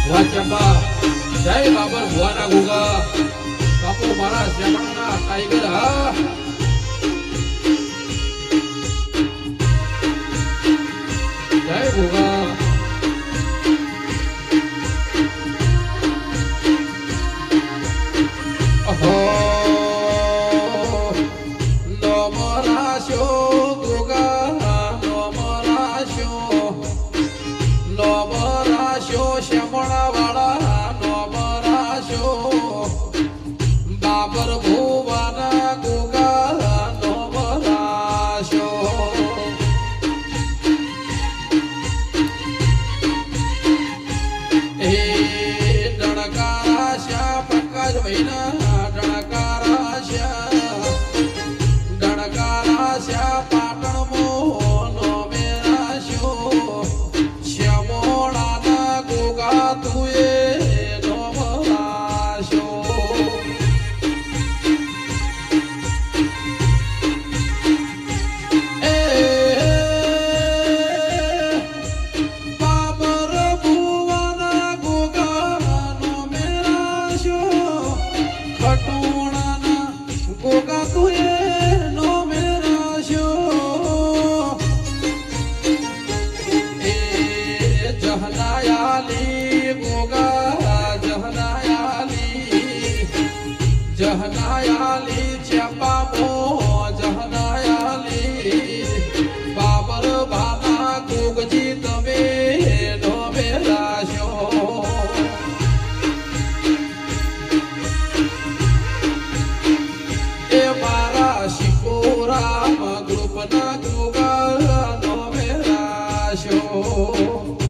ચંપા જય બાબર ભુવાના ગુગા બાપુ મારા શ્યામણના ટાઈગર હા જય ગુગા અહો નો મરાશો ગુગા નો મરાશો શ્યામણા વાળા નો મરાશો બાબર ભુવાના ગુગા નો મરાશો એ ડણકારા શ્યા પ્રકાશ ભાઈના ડણકારા શ્યા પાટણ મોનો મેરાશો શ્યામોળાના ગુગા તુએ નો મરાશો એ બાબર ભુવાના ગુગા નો મેરાશો ખટોણાના ગુગા તુએ નો મેરાશો એ જહનાયાલી